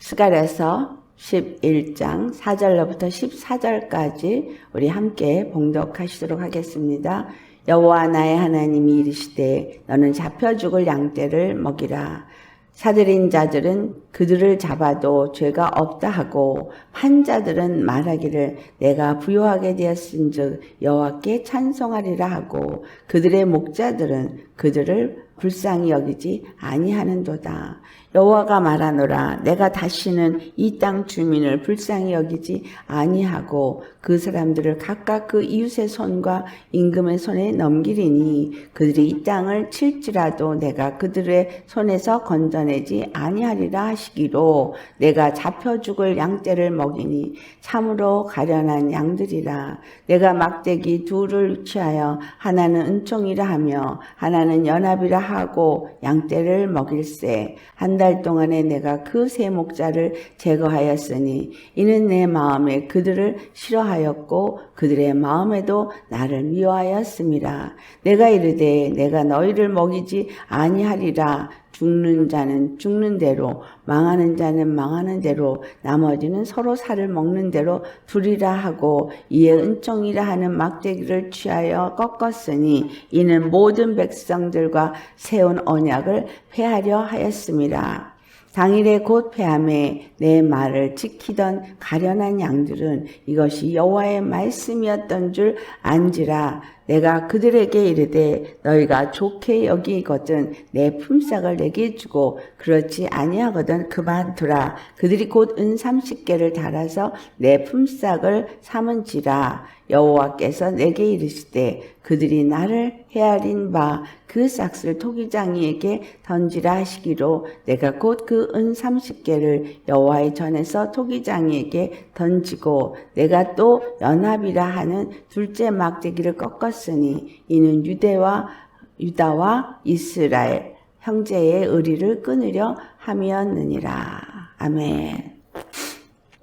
스가랴서 11장 4절로부터 14절까지 우리 함께 봉독하시도록 하겠습니다. 여호와 나의 하나님이 이르시되 너는 잡혀 죽을 양떼를 먹이라. 사들인 자들은 그들을 잡아도 죄가 없다 하고 판자들은 말하기를 내가 부요하게 되었은즉 여호와께 찬송하리라 하고 그들의 목자들은 그들을 불쌍히 여기지 아니하는도다. 여호와가 말하노라 내가 다시는 이 땅 주민을 불쌍히 여기지 아니하고 그 사람들을 각각 그 이웃의 손과 임금의 손에 넘기리니 그들이 이 땅을 칠지라도 내가 그들의 손에서 건져내지 아니하리라 하시기로 내가 잡혀 죽을 양떼를 먹이니 참으로 가련한 양들이라. 내가 막대기 둘을 취하여 하나는 은총이라 하며 하나는 연합이라 하고 양떼를 먹일세. 한 달 동안에 내가 그 세 목자를 제거하였으니 이는 내 마음에 그들을 싫어하였고 그들의 마음에도 나를 미워하였음이라. 내가 이르되 내가 너희를 먹이지 아니하리라. 죽는 자는 죽는 대로 망하는 자는 망하는 대로 나머지는 서로 살을 먹는 대로 두리라 하고 이에 은총이라 하는 막대기를 취하여 꺾었으니 이는 모든 백성들과 세운 언약을 폐하려 하였음이라. 당일에 곧 폐함에 내 말을 지키던 가련한 양들은 이것이 여호와의 말씀이었던 줄 안지라. 내가 그들에게 이르되 너희가 좋게 여기거든 내 품삯을 내게 주고 그렇지 아니하거든 그만두라. 그들이 곧 은 30개를 달아서 내 품삯을 삼은지라. 여호와께서 내게 이르시되 그들이 나를 헤아린 바 그 싹을 토기장이에게 던지라 하시기로 내가 곧 그 은 30개를 여호와의 전에서 토기장이에게 던지고 내가 또 연합이라 하는 둘째 막대기를 꺾었으니 이는 유다와 이스라엘 형제의 의리를 끊으려 함이었느니라. 아멘.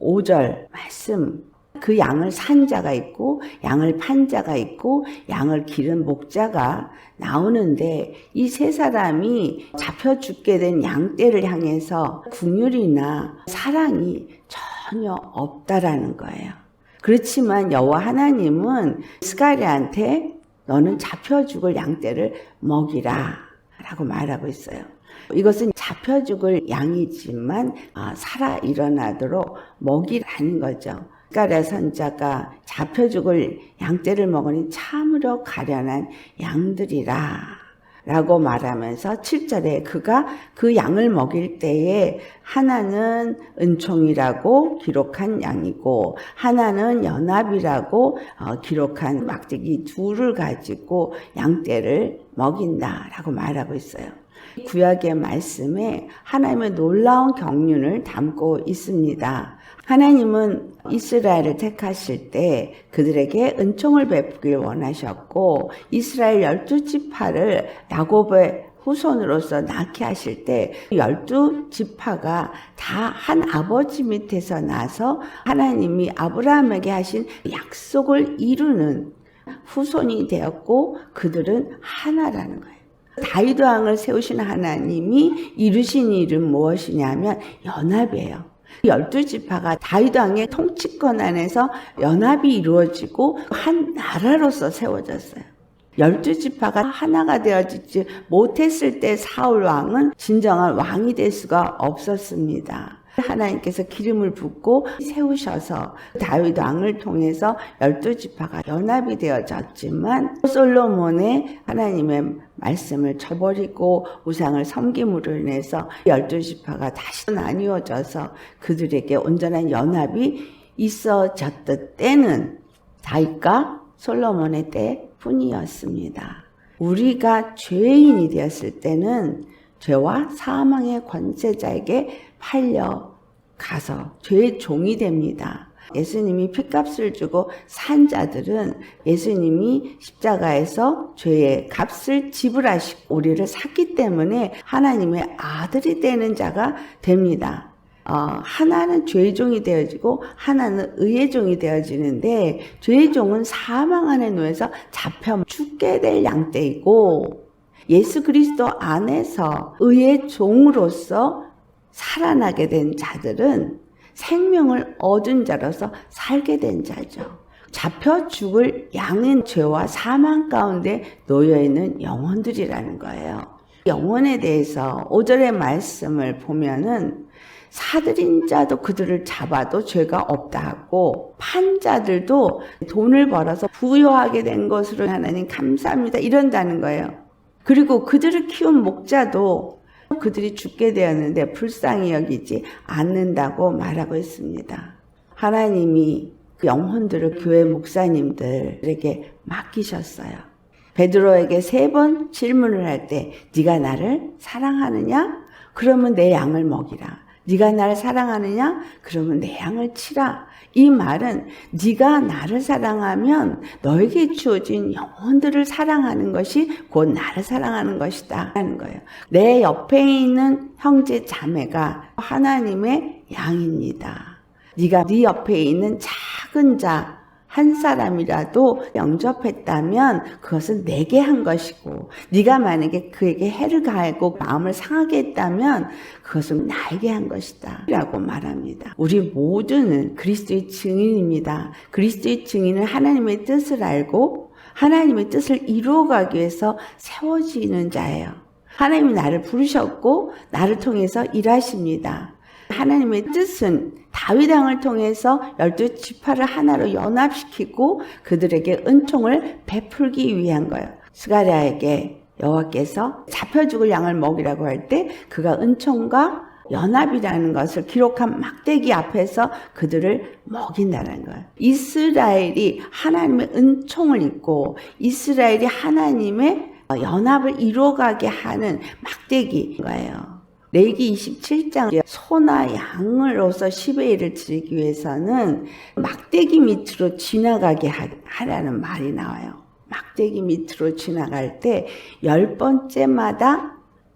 5절 말씀. 그 양을 산 자가 있고 양을 판 자가 있고 양을 기른 목자가 나오는데 이 세 사람이 잡혀 죽게 된 양떼를 향해서 긍휼이나 사랑이 전혀 없다라는 거예요. 그렇지만 여호와 하나님은 스가랴한테 너는 잡혀 죽을 양떼를 먹이라 라고 말하고 있어요. 이것은 잡혀 죽을 양이지만 살아 일어나도록 먹이라는 거죠. 스가랴 선자가 잡혀 죽을 양떼를 먹으니 참으로 가련한 양들이라 라고 말하면서 7절에 그가 그 양을 먹일 때에 하나는 은총이라고 기록한 양이고 하나는 연합이라고 기록한 막대기 둘을 가지고 양떼를 먹인다라고 말하고 있어요. 구약의 말씀에 하나님의 놀라운 경륜을 담고 있습니다. 하나님은 이스라엘을 택하실 때 그들에게 은총을 베푸길 원하셨고 이스라엘 12지파를 야곱의 후손으로서 낳게 하실 때 12지파가 다 한 아버지 밑에서 나서 하나님이 아브라함에게 하신 약속을 이루는 후손이 되었고 그들은 하나라는 거예요. 다윗 왕을 세우신 하나님이 이루신 일은 무엇이냐면 연합이에요. 12지파가 다윗 왕의 통치권 안에서 연합이 이루어지고 한 나라로서 세워졌어요. 12지파가 하나가 되어지지 못했을 때 사울 왕은 진정한 왕이 될 수가 없었습니다. 하나님께서 기름을 붓고 세우셔서 다윗 왕을 통해서 12지파가 연합이 되어졌지만 솔로몬의 하나님의 말씀을 저버리고 우상을 섬김으로 인해서 12지파가 다시 나뉘어져서 그들에게 온전한 연합이 있어졌던 때는 다윗과 솔로몬의 때뿐이었습니다. 우리가 죄인이 되었을 때는 죄와 사망의 권세자에게 팔려가서 죄의 종이 됩니다. 예수님이 핏값을 주고 산 자들은 예수님이 십자가에서 죄의 값을 지불하시고 우리를 샀기 때문에 하나님의 아들이 되는 자가 됩니다. 하나는 죄의 종이 되어지고 하나는 의의 종이 되어지는데 죄의 종은 사망 안에 놓여서 잡혀 죽게 될 양떼이고 예수 그리스도 안에서 의의 종으로서 살아나게 된 자들은 생명을 얻은 자로서 살게 된 자죠. 잡혀 죽을 양인 죄와 사망 가운데 놓여있는 영혼들이라는 거예요. 영혼에 대해서 5절의 말씀을 보면은 사들인 자도 그들을 잡아도 죄가 없다 하고 판자들도 돈을 벌어서 부유하게 된 것으로 하나님 감사합니다 이런다는 거예요. 그리고 그들을 키운 목자도 그들이 죽게 되었는데 불쌍히 여기지 않는다고 말하고 있습니다. 하나님이 그 영혼들을 교회 목사님들에게 맡기셨어요. 베드로에게 3번 질문을 할 때 네가 나를 사랑하느냐? 그러면 내 양을 먹이라. 네가 나를 사랑하느냐? 그러면 내 양을 치라. 이 말은 네가 나를 사랑하면 너에게 주어진 영혼들을 사랑하는 것이 곧 나를 사랑하는 것이다 하는 거예요. 내 옆에 있는 형제 자매가 하나님의 양입니다. 네가 네 옆에 있는 작은 자 한 사람이라도 영접했다면 그것은 내게 한 것이고 네가 만약에 그에게 해를 가하고 마음을 상하게 했다면 그것은 나에게 한 것이다 라고 말합니다. 우리 모두는 그리스도의 증인입니다. 그리스도의 증인은 하나님의 뜻을 알고 하나님의 뜻을 이루어가기 위해서 세워지는 자예요. 하나님이 나를 부르셨고 나를 통해서 일하십니다. 하나님의 뜻은 다윗 왕을 통해서 12지파를 하나로 연합시키고 그들에게 은총을 베풀기 위한 거예요. 스가랴에게 여호와께서 잡혀 죽을 양을 먹이라고 할 때 그가 은총과 연합이라는 것을 기록한 막대기 앞에서 그들을 먹인다는 거예요. 이스라엘이 하나님의 은총을 입고 이스라엘이 하나님의 연합을 이루어가게 하는 막대기인 거예요. 레위기 27장 소나 양으로서 10의 1을 드리기 위해서는 막대기 밑으로 지나가게 하라는 말이 나와요. 막대기 밑으로 지나갈 때 10번째마다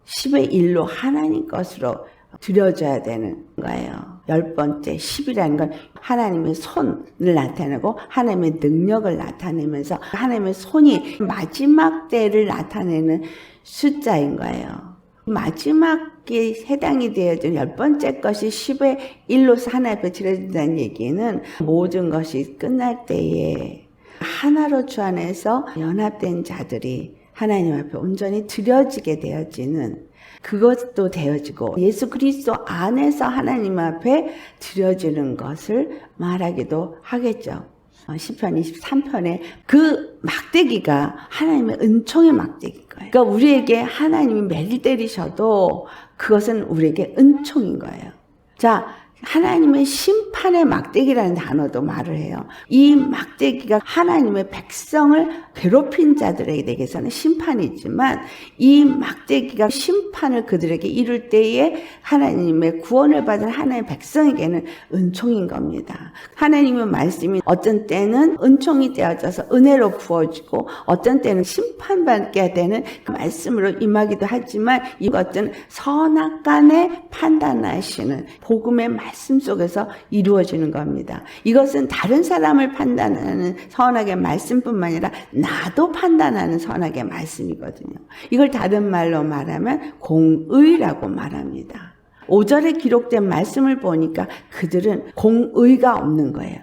10의 1로 하나님 것으로 드려져야 되는 거예요. 10번째 10이라는 건 하나님의 손을 나타내고 하나님의 능력을 나타내면서 하나님의 손이 마지막 때를 나타내는 숫자인 거예요. 마지막에 해당이 되어진 10번째 것이 10의 1로서 하나 앞에 드려진다는 얘기는 모든 것이 끝날 때에 하나로 주 안에서 연합된 자들이 하나님 앞에 온전히 드려지게 되어지는 그것도 되어지고 예수 그리스도 안에서 하나님 앞에 드려지는 것을 말하기도 하겠죠. 시편 23편에 그 막대기가 하나님의 은총의 막대기인 거예요. 그러니까 우리에게 하나님이 매를 때리셔도 그것은 우리에게 은총인 거예요. 자, 하나님의 심판의 막대기라는 단어도 말을 해요. 이 막대기가 하나님의 백성을 괴롭힌 자들에게서는 심판이지만 이 막대기가 심판을 그들에게 이룰 때에 하나님의 구원을 받은 하나님의 백성에게는 은총인 겁니다. 하나님의 말씀이 어떤 때는 은총이 되어져서 은혜로 부어지고 어떤 때는 심판받게 되는 그 말씀으로 임하기도 하지만 이것은 선악간에 판단하시는 복음의 말씀 속에서 이루어지는 겁니다. 이것은 다른 사람을 판단하는 선악의 말씀뿐만 아니라 나도 판단하는 선악의 말씀이거든요. 이걸 다른 말로 말하면 공의라고 말합니다. 5절에 기록된 말씀을 보니까 그들은 공의가 없는 거예요.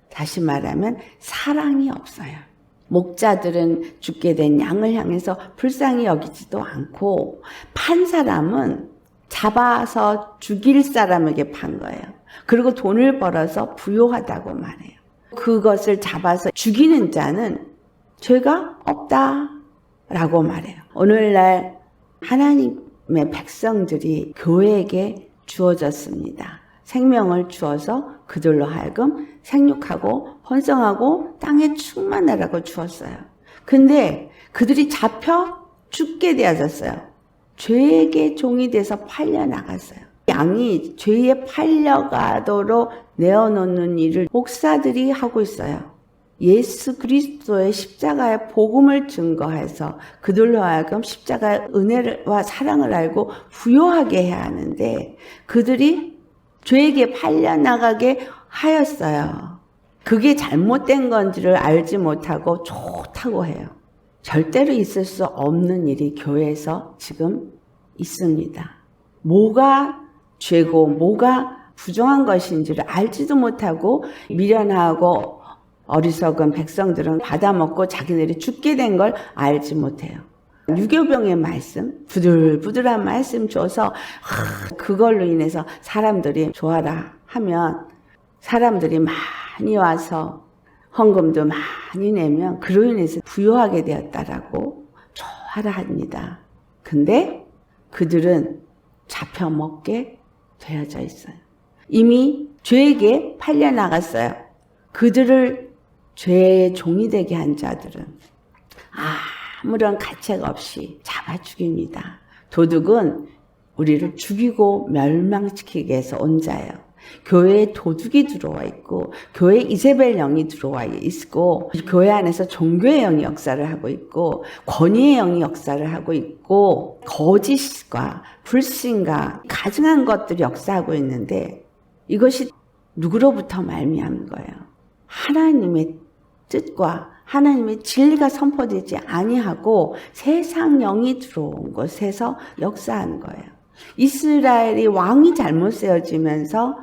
다시 말하면 사랑이 없어요. 목자들은 죽게 된 양을 향해서 불쌍히 여기지도 않고 판 사람은 잡아서 죽일 사람에게 판 거예요. 그리고 돈을 벌어서 부유하다고 말해요. 그것을 잡아서 죽이는 자는 죄가 없다라고 말해요. 오늘날 하나님의 백성들이 교회에게 주어졌습니다. 생명을 주어서 그들로 하여금 생육하고 번성하고 땅에 충만하라고 주었어요. 근데 그들이 잡혀 죽게 되어졌어요. 죄에게 종이 돼서 팔려나갔어요. 양이 죄에 팔려가도록 내어놓는 일을 목사들이 하고 있어요. 예수 그리스도의 십자가의 복음을 증거해서 그들로 하여금 십자가의 은혜와 사랑을 알고 부요하게 해야 하는데 그들이 죄에게 팔려나가게 하였어요. 그게 잘못된 건지를 알지 못하고 좋다고 해요. 절대로 있을 수 없는 일이 교회에서 지금 있습니다. 뭐가 죄고 뭐가 부정한 것인지를 알지도 못하고 미련하고 어리석은 백성들은 받아먹고 자기네들이 죽게 된 걸 알지 못해요. 유교병의 말씀, 부들부들한 말씀 줘서 그걸로 인해서 사람들이 좋아라 하면 사람들이 많이 와서 헌금도 많이 내면 그로 인해서 부유하게 되었다라고 좋아라 합니다. 근데 그들은 잡혀먹게 되어져 있어요. 이미 죄에게 팔려나갔어요. 그들을 죄의 종이 되게 한 자들은 아무런 가책 없이 잡아 죽입니다. 도둑은 우리를 죽이고 멸망시키기 위해서 온 자예요. 교회에 도둑이 들어와 있고 교회에 이세벨 영이 들어와 있고 교회 안에서 종교의 영이 역사를 하고 있고 권위의 영이 역사를 하고 있고 거짓과 불신과 가증한 것들이 역사하고 있는데 이것이 누구로부터 말미암은 거예요? 하나님의 뜻과 하나님의 진리가 선포되지 아니하고 세상 영이 들어온 곳에서 역사하는 거예요. 이스라엘이 왕이 잘못 세워지면서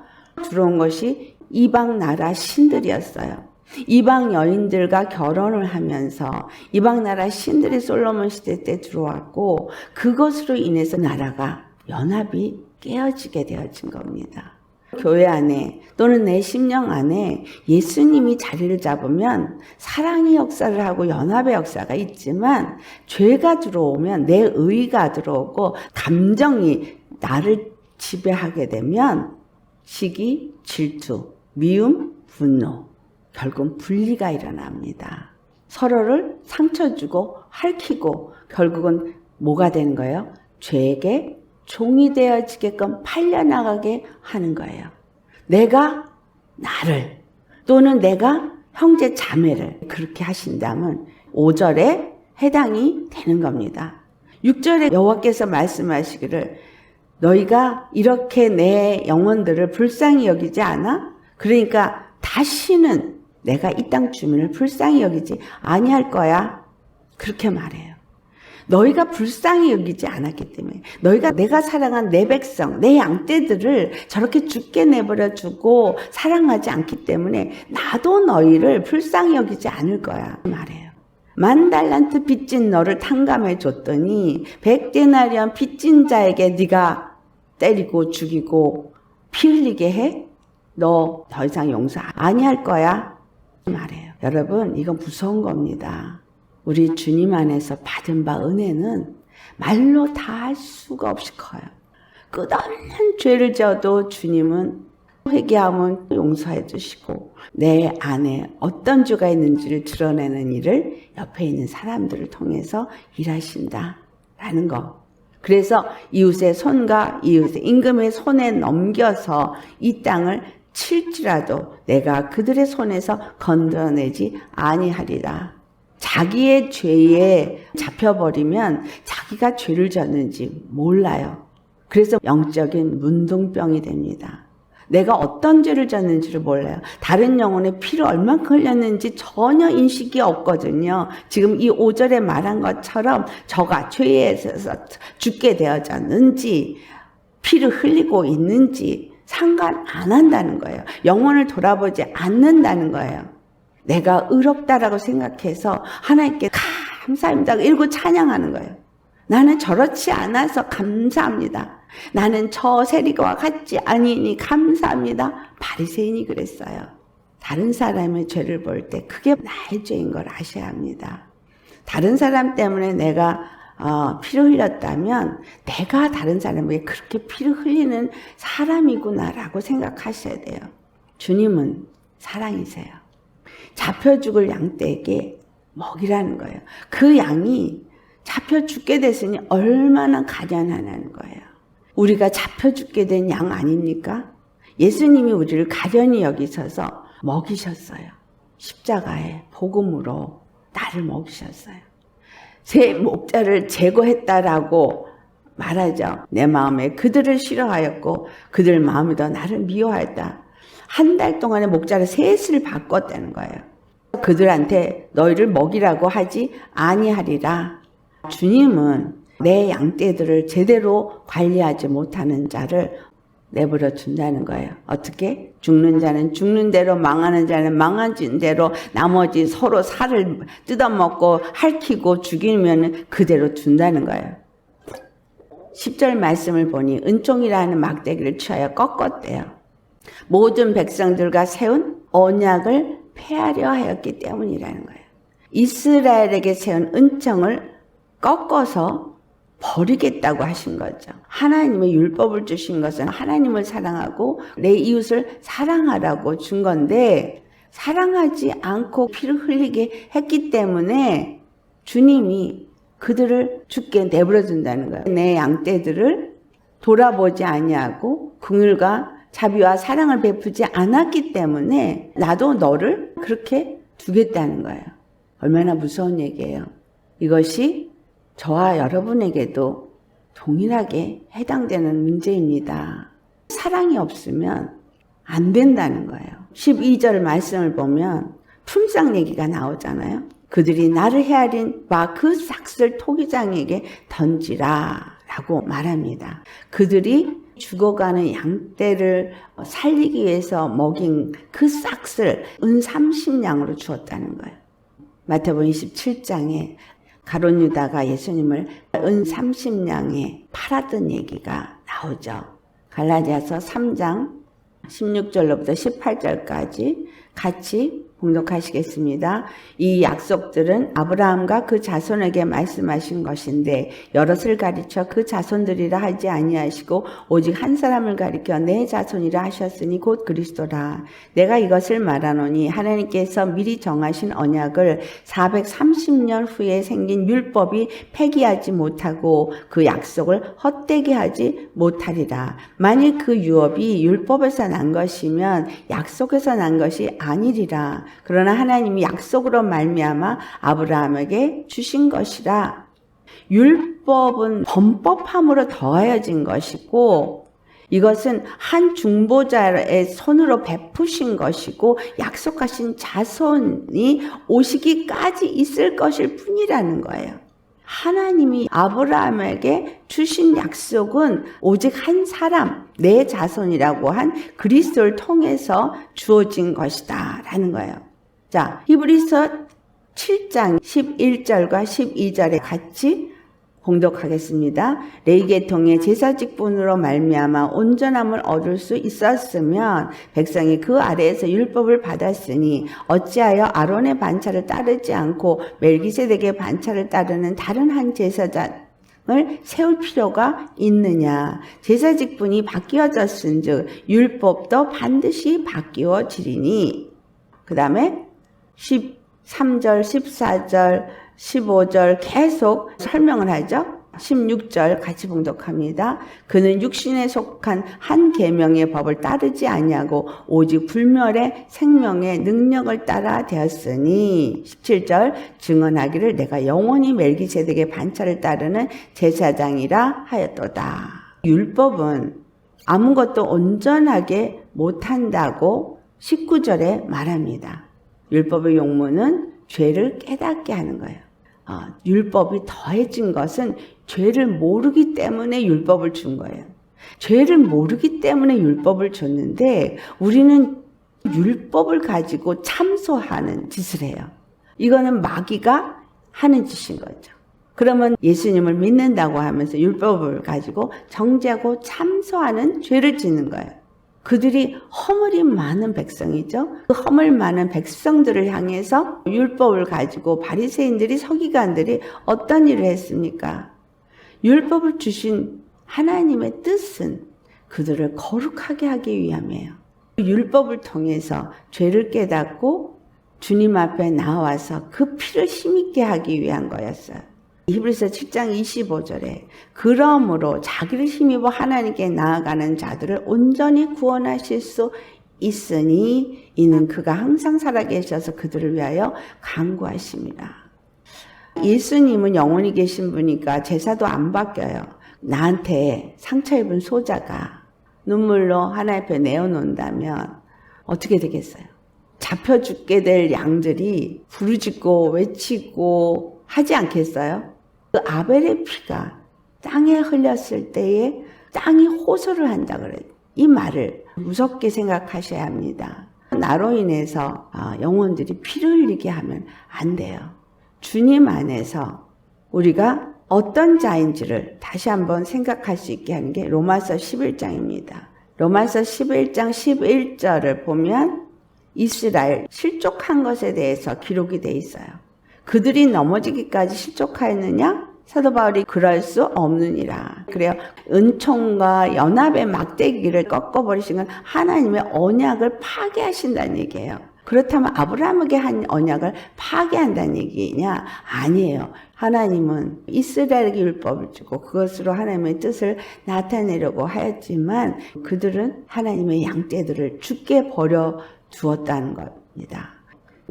들어온 것이 이방 나라 신들이었어요. 이방 여인들과 결혼을 하면서 이방 나라 신들이 솔로몬 시대 때 들어왔고 그것으로 인해서 나라가 연합이 깨어지게 되어진 겁니다. 교회 안에 또는 내 심령 안에 예수님이 자리를 잡으면 사랑의 역사를 하고 연합의 역사가 있지만 죄가 들어오면 내 의가 들어오고 감정이 나를 지배하게 되면 시기, 질투, 미움, 분노, 결국은 분리가 일어납니다. 서로를 상처 주고 핥히고 결국은 뭐가 되는 거예요? 죄에게 종이 되어지게끔 팔려나가게 하는 거예요. 내가 나를 또는 내가 형제 자매를 그렇게 하신다면 5절에 해당이 되는 겁니다. 6절에 여호와께서 말씀하시기를 너희가 이렇게 내 영혼들을 불쌍히 여기지 않아? 그러니까 다시는 내가 이 땅 주민을 불쌍히 여기지 아니할 거야. 그렇게 말해요. 너희가 불쌍히 여기지 않았기 때문에 너희가 내가 사랑한 내 백성, 내 양떼들을 저렇게 죽게 내버려 두고 사랑하지 않기 때문에 나도 너희를 불쌍히 여기지 않을 거야 말해요. 10,000달란트 빚진 너를 탕감해 줬더니 100데나리온 빚진 자에게 네가 때리고 죽이고 피 흘리게 해? 너 더 이상 용서 아니할 거야 말해요. 여러분 이건 무서운 겁니다. 우리 주님 안에서 받은 바 은혜는 말로 다 할 수가 없이 커요. 끝없는 죄를 지어도 주님은 회개하면 용서해 주시고 내 안에 어떤 죄가 있는지를 드러내는 일을 옆에 있는 사람들을 통해서 일하신다라는 거. 그래서 이웃의 손과 이웃의 임금의 손에 넘겨서 이 땅을 칠지라도 내가 그들의 손에서 건져내지 아니하리라. 자기의 죄에 잡혀버리면 자기가 죄를 졌는지 몰라요. 그래서 영적인 문둥병이 됩니다. 내가 어떤 죄를 졌는지를 몰라요. 다른 영혼의 피를 얼만큼 흘렸는지 전혀 인식이 없거든요. 지금 이 5절에 말한 것처럼 저가 죄에 있어서 죽게 되어졌는지 피를 흘리고 있는지 상관 안 한다는 거예요. 영혼을 돌아보지 않는다는 거예요. 내가 의롭다라고 생각해서 하나님께 감사합니다. 일고 찬양하는 거예요. 나는 저렇지 않아서 감사합니다. 나는 저 세리와 같지 아니니 감사합니다. 바리새인이 그랬어요. 다른 사람의 죄를 볼 때 그게 나의 죄인 걸 아셔야 합니다. 다른 사람 때문에 내가 피를 흘렸다면 내가 다른 사람에게 그렇게 피를 흘리는 사람이구나라고 생각하셔야 돼요. 주님은 사랑이세요. 잡혀 죽을 양떼에게 먹이라는 거예요. 그 양이 잡혀 죽게 됐으니 얼마나 가련하냐는 거예요. 우리가 잡혀 죽게 된 양 아닙니까? 예수님이 우리를 가련히 여기셔서 먹이셨어요. 십자가의 복음으로 나를 먹이셨어요. 새 목자를 제거했다라고 말하죠. 내 마음에 그들을 싫어하였고 그들 마음에도 나를 미워하였다. 한 달 동안에 목자를 셋을 바꿨다는 거예요. 그들한테 너희를 먹이라고 하지 아니하리라. 주님은 내 양떼들을 제대로 관리하지 못하는 자를 내버려 둔다는 거예요. 어떻게? 죽는 자는 죽는 대로, 망하는 자는 망한 대로, 나머지 서로 살을 뜯어먹고 핥히고 죽이면 그대로 둔다는 거예요. 10절 말씀을 보니 은총이라는 막대기를 취하여 꺾었대요. 모든 백성들과 세운 언약을 폐하려 하였기 때문이라는 거예요. 이스라엘에게 세운 은총을 꺾어서 버리겠다고 하신 거죠. 하나님의 율법을 주신 것은 하나님을 사랑하고 내 이웃을 사랑하라고 준 건데, 사랑하지 않고 피를 흘리게 했기 때문에 주님이 그들을 죽게 내버려 둔다는 거예요. 내 양떼들을 돌아보지 아니하고 긍휼과 자비와 사랑을 베푸지 않았기 때문에 나도 너를 그렇게 두겠다는 거예요. 얼마나 무서운 얘기예요. 이것이 저와 여러분에게도 동일하게 해당되는 문제입니다. 사랑이 없으면 안 된다는 거예요. 12절 말씀을 보면 품삯 얘기가 나오잖아요. 그들이 나를 헤아린 바 그 싹을 토기장에게 던지라 라고 말합니다. 그들이 죽어가는 양떼를 살리기 위해서 먹인 그 싹을 은 30냥으로 주었다는 거예요. 마태복음 27장에 가룟 유다가 예수님을 은 30냥에 팔았던 얘기가 나오죠. 갈라디아서 3장 16절로부터 18절까지 같이 봉독하시겠습니다. 이 약속들은 아브라함과 그 자손에게 말씀하신 것인데 여럿을 가리켜 그 자손들이라 하지 아니하시고 오직 한 사람을 가리켜 내 자손이라 하셨으니 곧 그리스도라. 내가 이것을 말하노니 하나님께서 미리 정하신 언약을 430년 후에 생긴 율법이 폐기하지 못하고 그 약속을 헛되게 하지 못하리라. 만일 그 유업이 율법에서 난 것이면 약속에서 난 것이 아니리라. 그러나 하나님이 약속으로 말미암아 아브라함에게 주신 것이라. 율법은 범법함으로 더하여진 것이고 이것은 한 중보자의 손으로 베푸신 것이고 약속하신 자손이 오시기까지 있을 것일 뿐이라는 거예요. 하나님이 아브라함에게 주신 약속은 오직 한 사람, 내 자손이라고 한 그리스도를 통해서 주어진 것이다 라는 거예요. 자, 히브리서 7장 11절과 12절에 같이 봉독하겠습니다. 레위계통의 제사 직분으로 말미암아 온전함을 얻을 수 있었으면 백성이 그 아래에서 율법을 받았으니 어찌하여 아론의 반차를 따르지 않고 멜기세덱의 반차를 따르는 다른 한 제사장을 세울 필요가 있느냐. 제사 직분이 바뀌어졌은즉 율법도 반드시 바뀌어지리니. 그 다음에 13절, 14절, 15절 계속 설명을 하죠. 16절 같이 봉독합니다. 그는 육신에 속한 한 계명의 법을 따르지 아니하고 오직 불멸의 생명의 능력을 따라 되었으니. 17절 증언하기를 내가 영원히 멜기세덱의 반차를 따르는 제사장이라 하였도다. 율법은 아무것도 온전하게 못한다고 19절에 말합니다. 율법의 용무는 죄를 깨닫게 하는 거예요. 율법이 더해진 것은 죄를 모르기 때문에 율법을 준 거예요. 죄를 모르기 때문에 율법을 줬는데 우리는 율법을 가지고 참소하는 짓을 해요. 이거는 마귀가 하는 짓인 거죠. 그러면 예수님을 믿는다고 하면서 율법을 가지고 정죄하고 참소하는 죄를 짓는 거예요. 그들이 허물이 많은 백성이죠. 그 허물 많은 백성들을 향해서 율법을 가지고 바리새인들이 서기관들이 어떤 일을 했습니까? 율법을 주신 하나님의 뜻은 그들을 거룩하게 하기 위함이에요. 율법을 통해서 죄를 깨닫고 주님 앞에 나와서 그 피를 힘있게 하기 위한 거였어요. 히브리서 7장 25절에 그러므로 자기를 힘입어 하나님께 나아가는 자들을 온전히 구원하실 수 있으니 이는 그가 항상 살아계셔서 그들을 위하여 간구하십니다. 예수님은 영원히 계신 분이니까 제사도 안 바뀌어요. 나한테 상처 입은 소자가 눈물로 하나님 앞에 내어놓는다면 어떻게 되겠어요? 잡혀 죽게 될 양들이 부르짖고 외치고 하지 않겠어요? 그 아벨의 피가 땅에 흘렸을 때에 땅이 호소를 한다 그래요. 이 말을 무섭게 생각하셔야 합니다. 나로 인해서 영혼들이 피를 흘리게 하면 안 돼요. 주님 안에서 우리가 어떤 자인지를 다시 한번 생각할 수 있게 하는 게 로마서 11장입니다. 로마서 11장 11절을 보면 이스라엘 실족한 것에 대해서 기록이 돼 있어요. 그들이 넘어지기까지 실족하였느냐? 사도 바울이 그럴 수 없느니라. 그래요. 은총과 연합의 막대기를 꺾어버리신 건 하나님의 언약을 파괴하신다는 얘기예요. 그렇다면 아브라함에게 한 언약을 파괴한다는 얘기냐? 아니에요. 하나님은 이스라엘에게 율법을 주고 그것으로 하나님의 뜻을 나타내려고 하였지만 그들은 하나님의 양떼들을 죽게 버려 두었다는 겁니다.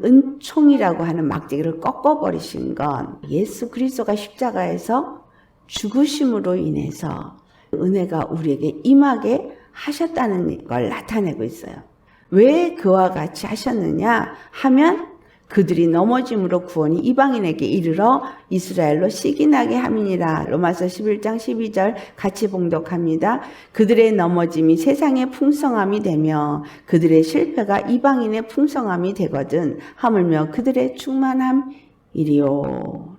은총이라고 하는 막대기를 꺾어버리신 건 예수 그리스도가 십자가에서 죽으심으로 인해서 은혜가 우리에게 임하게 하셨다는 걸 나타내고 있어요. 왜 그와 같이 하셨느냐 하면 그들이 넘어짐으로 구원이 이방인에게 이르러 이스라엘로 씨기 나게 함이니라. 로마서 11장 12절 같이 봉독합니다. 그들의 넘어짐이 세상의 풍성함이 되며 그들의 실패가 이방인의 풍성함이 되거든 하물며 그들의 충만함이리요.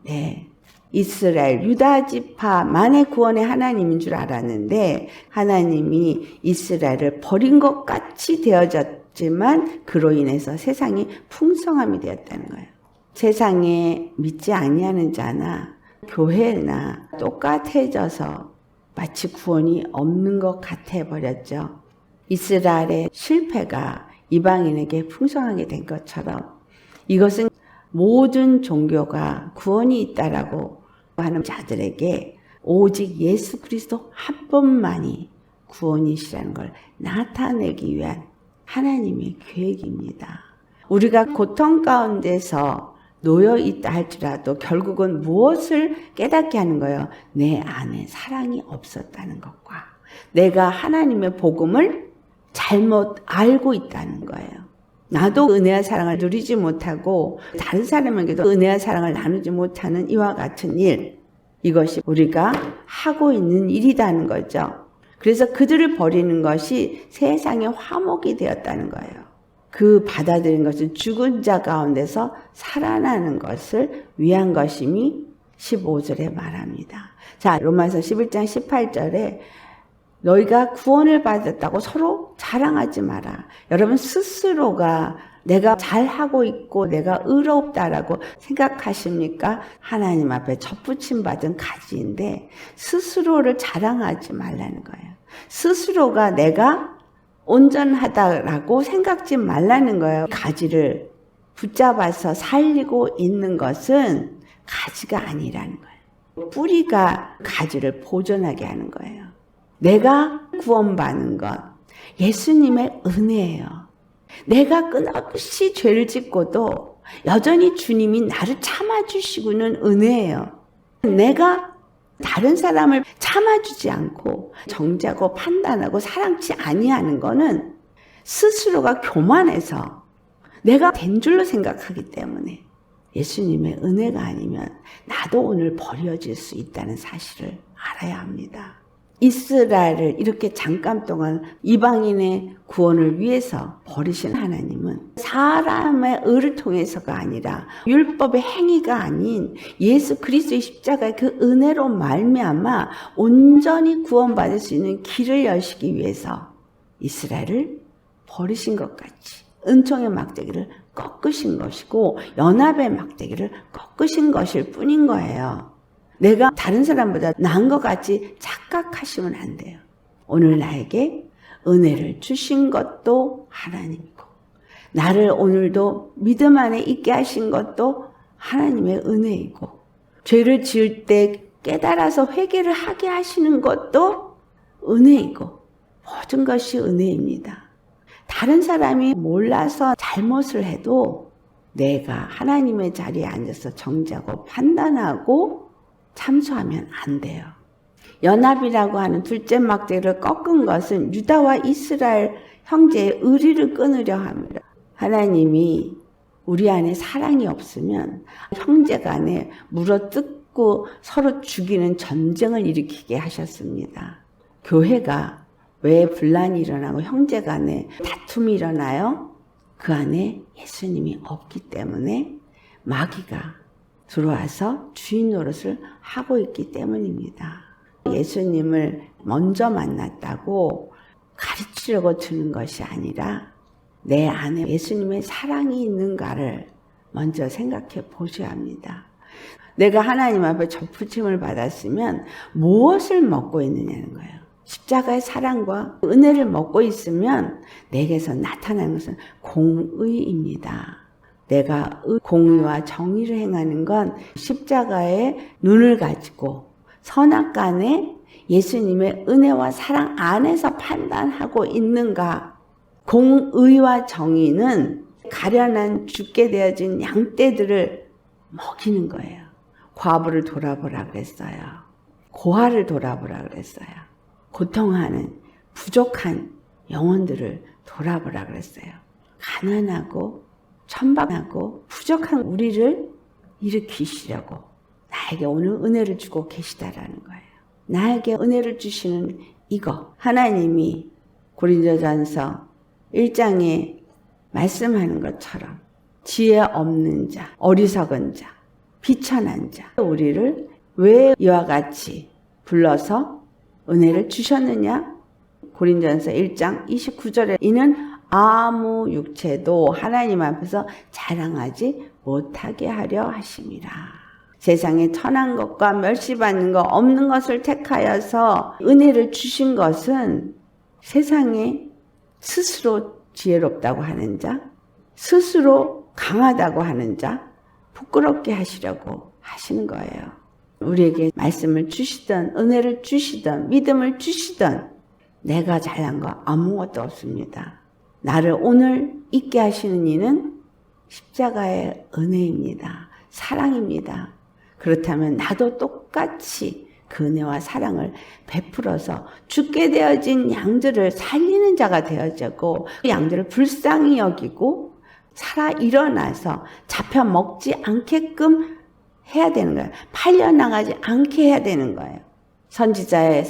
네. 이스라엘 유다 지파만의 구원의 하나님인 줄 알았는데 하나님이 이스라엘을 버린 것 같이 되어졌지만 그로 인해서 세상이 풍성함이 되었다는 거예요. 세상에 믿지 아니하는 자나 교회나 똑같아져서 마치 구원이 없는 것 같아 버렸죠. 이스라엘의 실패가 이방인에게 풍성하게 된 것처럼 이것은 모든 종교가 구원이 있다라고 하는 자들에게 오직 예수 그리스도 한 분만이 구원이시라는 걸 나타내기 위한 하나님의 계획입니다. 우리가 고통 가운데서 놓여 있다 할지라도 결국은 무엇을 깨닫게 하는 거예요? 내 안에 사랑이 없었다는 것과 내가 하나님의 복음을 잘못 알고 있다는 거예요. 나도 은혜와 사랑을 누리지 못하고 다른 사람에게도 은혜와 사랑을 나누지 못하는 이와 같은 일, 이것이 우리가 하고 있는 일이라는 거죠. 그래서 그들을 버리는 것이 세상의 화목이 되었다는 거예요. 그 받아들인 것은 죽은 자 가운데서 살아나는 것을 위한 것임이 15절에 말합니다. 자, 로마서 11장 18절에 너희가 구원을 받았다고 서로 자랑하지 마라. 여러분 스스로가 내가 잘하고 있고 내가 의롭다라고 생각하십니까? 하나님 앞에 접붙임 받은 가지인데 스스로를 자랑하지 말라는 거예요. 스스로가 내가 온전하다라고 생각지 말라는 거예요. 가지를 붙잡아서 살리고 있는 것은 가지가 아니라는 거예요. 뿌리가 가지를 보존하게 하는 거예요. 내가 구원받는 것, 예수님의 은혜예요. 내가 끊임없이 죄를 짓고도 여전히 주님이 나를 참아주시고는 은혜예요. 내가 다른 사람을 참아주지 않고 정죄하고 판단하고 사랑치 아니하는 거는 스스로가 교만해서 내가 된 줄로 생각하기 때문에 예수님의 은혜가 아니면 나도 오늘 버려질 수 있다는 사실을 알아야 합니다. 이스라엘을 이렇게 잠깐 동안 이방인의 구원을 위해서 버리신 하나님은 사람의 의를 통해서가 아니라 율법의 행위가 아닌 예수 그리스도의 십자가의 그 은혜로 말미암아 온전히 구원받을 수 있는 길을 여시기 위해서 이스라엘을 버리신 것 같이 은총의 막대기를 꺾으신 것이고 연합의 막대기를 꺾으신 것일 뿐인 거예요. 내가 다른 사람보다 나은 것 같이 착각하시면 안 돼요. 오늘 나에게 은혜를 주신 것도 하나님이고 나를 오늘도 믿음 안에 있게 하신 것도 하나님의 은혜이고 죄를 지을 때 깨달아서 회개를 하게 하시는 것도 은혜이고 모든 것이 은혜입니다. 다른 사람이 몰라서 잘못을 해도 내가 하나님의 자리에 앉아서 정죄하고 판단하고 참소하면 안 돼요. 연합이라고 하는 둘째 막대기를 꺾은 것은 유다와 이스라엘 형제의 의리를 끊으려 합니다. 하나님이 우리 안에 사랑이 없으면 형제 간에 물어뜯고 서로 죽이는 전쟁을 일으키게 하셨습니다. 교회가 왜 분란이 일어나고 형제 간에 다툼이 일어나요? 그 안에 예수님이 없기 때문에 마귀가 들어와서 주인 노릇을 하고 있기 때문입니다. 예수님을 먼저 만났다고 가르치려고 드는 것이 아니라 내 안에 예수님의 사랑이 있는가를 먼저 생각해 보셔야 합니다. 내가 하나님 앞에 접붙임을 받았으면 무엇을 먹고 있느냐는 거예요. 십자가의 사랑과 은혜를 먹고 있으면 내게서 나타나는 것은 공의입니다. 내가 공의와 정의를 행하는 건 십자가의 눈을 가지고 선악간에 예수님의 은혜와 사랑 안에서 판단하고 있는가. 공의와 정의는 가련한 죽게 되어진 양떼들을 먹이는 거예요. 과부를 돌아보라 그랬어요. 고아를 돌아보라 그랬어요. 고통하는 부족한 영혼들을 돌아보라 그랬어요. 가난하고 천박하고 부족한 우리를 일으키시려고 나에게 오늘 은혜를 주고 계시다라는 거예요. 나에게 은혜를 주시는 이거 하나님이 고린도전서 1장에 말씀하는 것처럼 지혜 없는 자, 어리석은 자, 비천한 자 우리를 왜 이와 같이 불러서 은혜를 주셨느냐? 고린도전서 1장 29절에 이는 아무 육체도 하나님 앞에서 자랑하지 못하게 하려 하심이라. 세상에 천한 것과 멸시받는 것 없는 것을 택하여서 은혜를 주신 것은 세상에 스스로 지혜롭다고 하는 자, 스스로 강하다고 하는 자, 부끄럽게 하시려고 하시는 거예요. 우리에게 말씀을 주시든 은혜를 주시든 믿음을 주시든 내가 잘한 거 아무것도 없습니다. 나를 오늘 있게 하시는 이는 십자가의 은혜입니다. 사랑입니다. 그렇다면 나도 똑같이 그 은혜와 사랑을 베풀어서 죽게 되어진 양들을 살리는 자가 되어지고 그 양들을 불쌍히 여기고 살아 일어나서 잡혀 먹지 않게끔 해야 되는 거예요. 팔려나가지 않게 해야 되는 거예요. 선지자의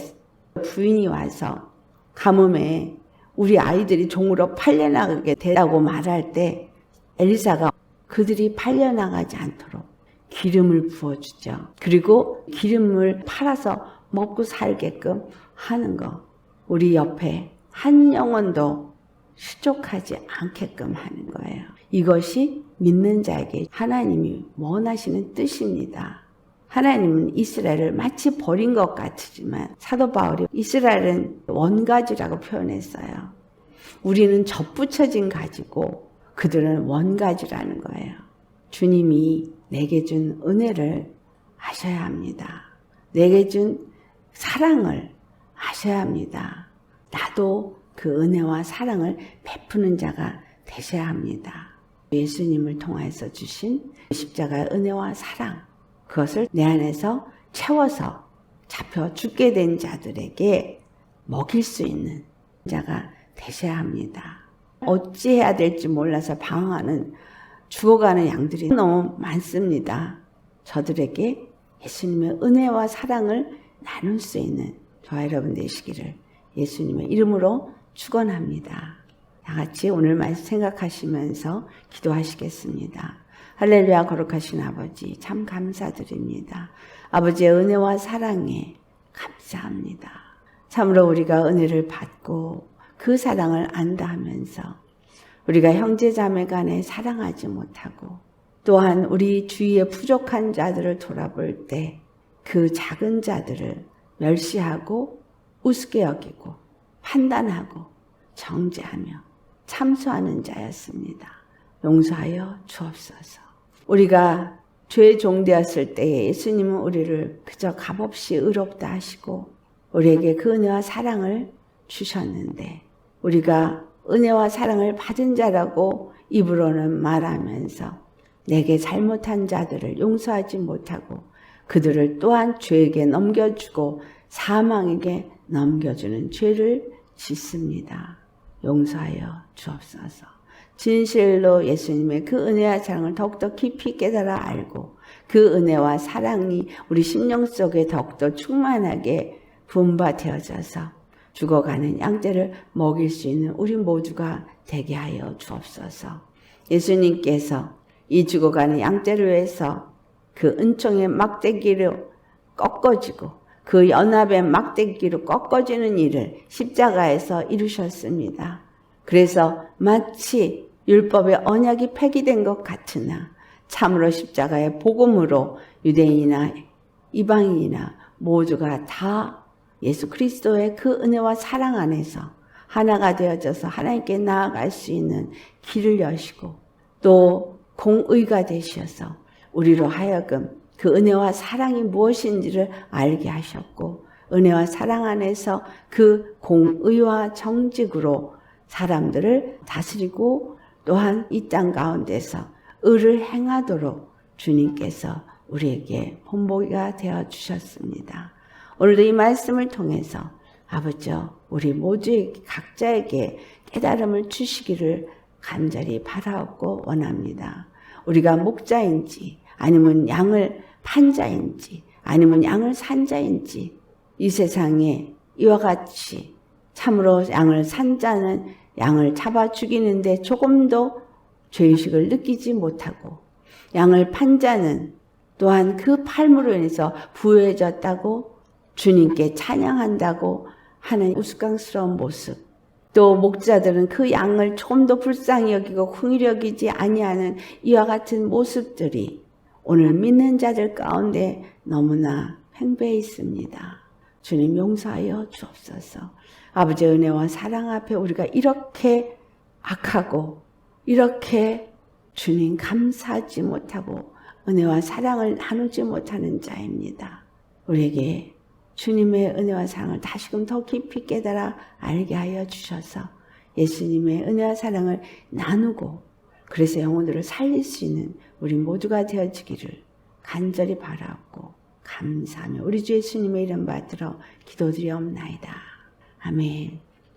부인이 와서 가뭄에 우리 아이들이 종으로 팔려나가게 되라고 말할 때 엘리사가 그들이 팔려나가지 않도록 기름을 부어주죠. 그리고 기름을 팔아서 먹고 살게끔 하는 거. 우리 옆에 한 영혼도 실족하지 않게끔 하는 거예요. 이것이 믿는 자에게 하나님이 원하시는 뜻입니다. 하나님은 이스라엘을 마치 버린 것 같지만 사도 바울이 이스라엘은 원가지라고 표현했어요. 우리는 접붙여진 가지고 그들은 원가지라는 거예요. 주님이 내게 준 은혜를 아셔야 합니다. 내게 준 사랑을 아셔야 합니다. 나도 그 은혜와 사랑을 베푸는 자가 되셔야 합니다. 예수님을 통해서 주신 십자가의 은혜와 사랑, 그것을 내 안에서 채워서 잡혀 죽게 된 자들에게 먹일 수 있는 자가 되셔야 합니다. 어찌해야 될지 몰라서 방황하는 죽어가는 양들이 너무 많습니다. 저들에게 예수님의 은혜와 사랑을 나눌 수 있는 저와 여러분 되시기를 예수님의 이름으로 축원합니다. 다 같이 오늘 말씀 생각하시면서 기도하시겠습니다. 할렐루야. 거룩하신 아버지 참 감사드립니다. 아버지의 은혜와 사랑에 감사합니다. 참으로 우리가 은혜를 받고 그 사랑을 안다 하면서 우리가 형제 자매 간에 사랑하지 못하고 또한 우리 주위의 부족한 자들을 돌아볼 때 그 작은 자들을 멸시하고 우습게 여기고 판단하고 정죄하며 참소하는 자였습니다. 용서하여 주옵소서. 우리가 죄의 종되었을 때에 예수님은 우리를 그저 값없이 의롭다 하시고 우리에게 그 은혜와 사랑을 주셨는데 우리가 은혜와 사랑을 받은 자라고 입으로는 말하면서 내게 잘못한 자들을 용서하지 못하고 그들을 또한 죄에게 넘겨주고 사망에게 넘겨주는 죄를 짓습니다. 용서하여 주옵소서. 진실로 예수님의 그 은혜와 사랑을 더욱더 깊이 깨달아 알고 그 은혜와 사랑이 우리 심령 속에 더욱더 충만하게 분바되어져서 죽어가는 양떼를 먹일 수 있는 우리 모두가 되게 하여 주옵소서. 예수님께서 이 죽어가는 양떼를 위해서 그 은총의 막대기로 꺾어지고 그 연합의 막대기로 꺾어지는 일을 십자가에서 이루셨습니다. 그래서 마치 율법의 언약이 폐기된 것 같으나 참으로 십자가의 복음으로 유대인이나 이방인이나 모두가 다 예수 그리스도의 그 은혜와 사랑 안에서 하나가 되어져서 하나님께 나아갈 수 있는 길을 여시고 또 공의가 되셔서 우리로 하여금 그 은혜와 사랑이 무엇인지를 알게 하셨고 은혜와 사랑 안에서 그 공의와 정직으로 사람들을 다스리고 또한 이 땅 가운데서 의를 행하도록 주님께서 우리에게 본보기가 되어 주셨습니다. 오늘도 이 말씀을 통해서 아버지 우리 모두에게 각자에게 깨달음을 주시기를 간절히 바라옵고 원합니다. 우리가 목자인지 아니면 양을 판 자인지 아니면 양을 산 자인지 이 세상에 이와 같이 참으로 양을 산 자는 양을 잡아 죽이는데 조금도 죄의식을 느끼지 못하고 양을 판 자는 또한 그 팔므로 인해서 부유해졌다고 주님께 찬양한다고 하는 우스꽝스러운 모습, 또 목자들은 그 양을 조금도 불쌍히 여기고 긍휼히 여기지 아니하는 이와 같은 모습들이 오늘 믿는 자들 가운데 너무나 팽배해 있습니다. 주님 용서하여 주옵소서. 아버지의 은혜와 사랑 앞에 우리가 이렇게 악하고 이렇게 주님 감사하지 못하고 은혜와 사랑을 나누지 못하는 자입니다. 우리에게 주님의 은혜와 사랑을 다시금 더 깊이 깨달아 알게 하여 주셔서 예수님의 은혜와 사랑을 나누고 그래서 영혼들을 살릴 수 있는 우리 모두가 되어지기를 간절히 바라옵고 감사하며 우리 주 예수님의 이름 받들어 기도드리옵나이다. 아멘.